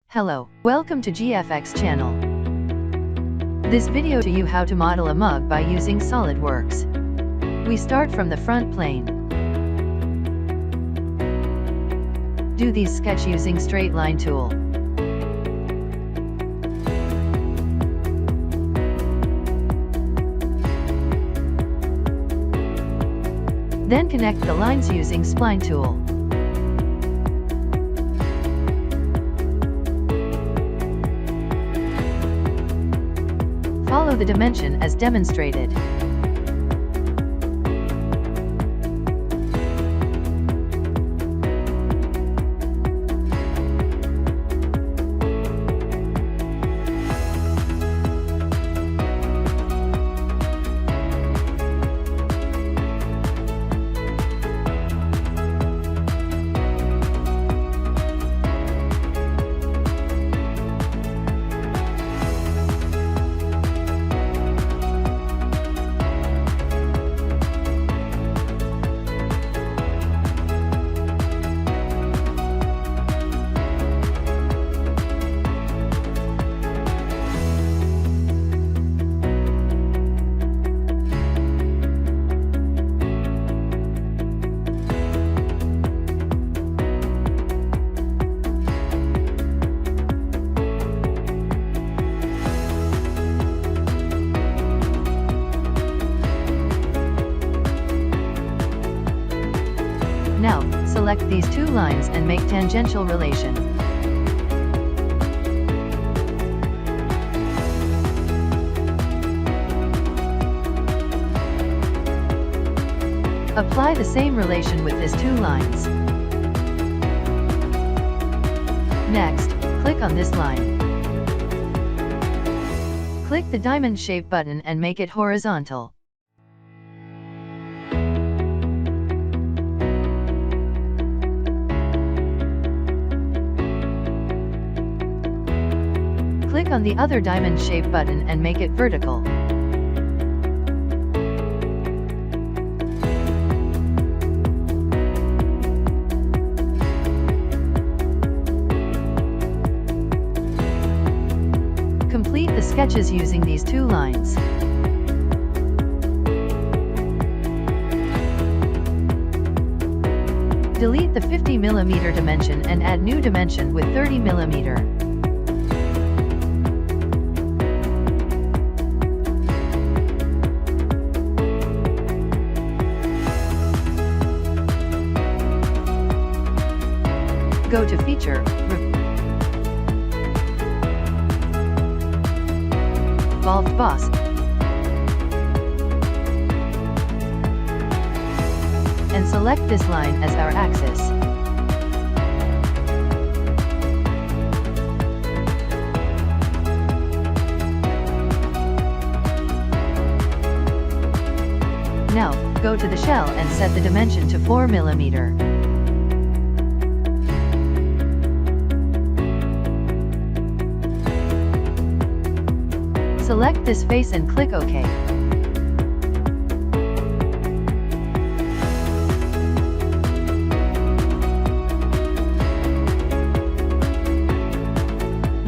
Hello, welcome to GFX channel. This video to you how to model a mug by using Solidworks. We start from the front plane. Do these sketch using straight line tool. Then connect the lines using spline tool. Follow the dimension as demonstrated. Now, select these two lines and make tangential relation. Apply the same relation with these two lines. Next, click on this line. Click the diamond shape button and make it horizontal. Click on the other diamond shape button and make it vertical. Complete the sketches using these two lines. Delete the 50 mm dimension and add new dimension with 30 mm. Go to Feature, Revolved Boss, and select this line as our axis. Now, go to the shell and set the dimension to 4 mm. Select this face and click OK.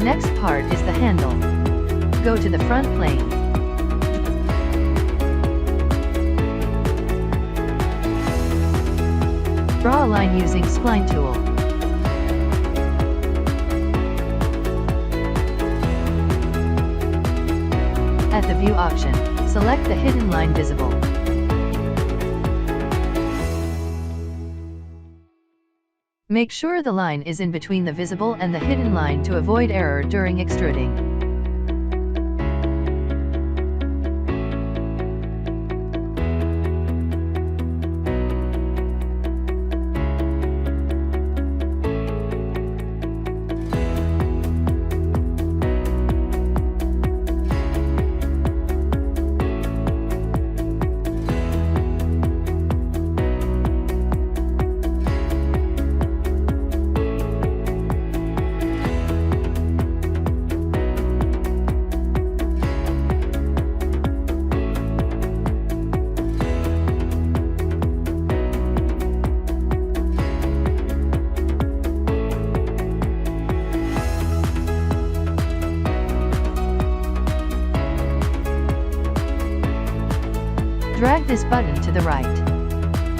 Next part is the handle. Go to the front plane. Draw a line using spline tool. At the View option, select the hidden line visible. Make sure the line is in between the visible and the hidden line to avoid error during extruding. this button to the right.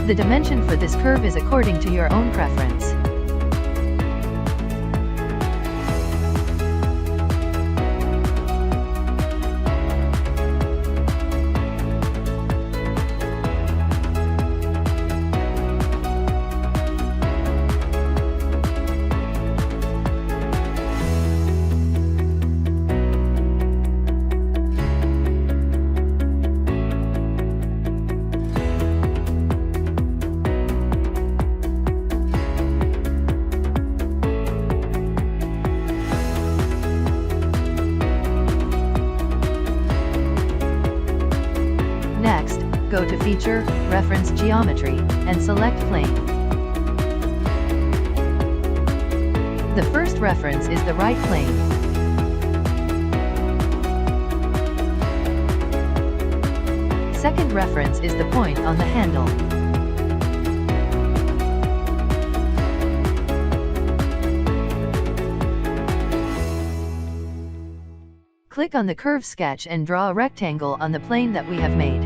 The dimension for this curve is according to your own preference. Next, go to Feature, Reference Geometry, and select Plane. The first reference is the right plane. Second reference is the point on the handle. Click on the curve sketch and draw a rectangle on the plane that we have made.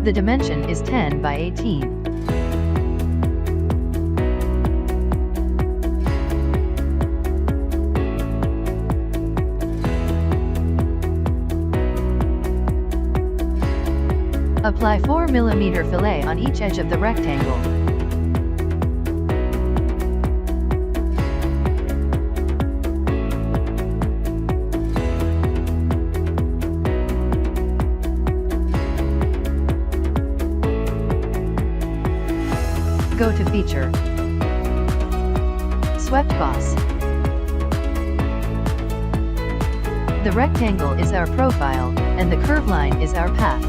The dimension is 10 by 18. Apply 4 mm fillet on each edge of the rectangle. Go to Feature, Swept Boss. The rectangle is our profile, and the curve line is our path.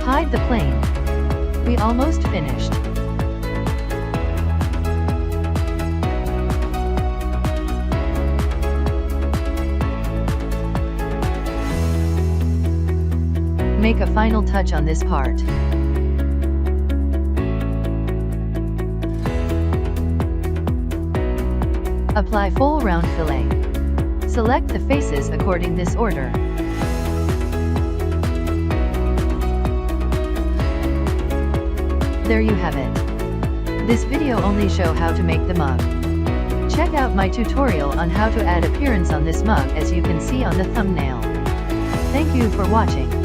Hide the plane. We almost finished. Make a final touch on this part. Apply full round fillet. Select the faces according this order. There you have it. This video only show how to make the mug. Check out my tutorial on how to add appearance on this mug as you can see on the thumbnail. Thank you for watching.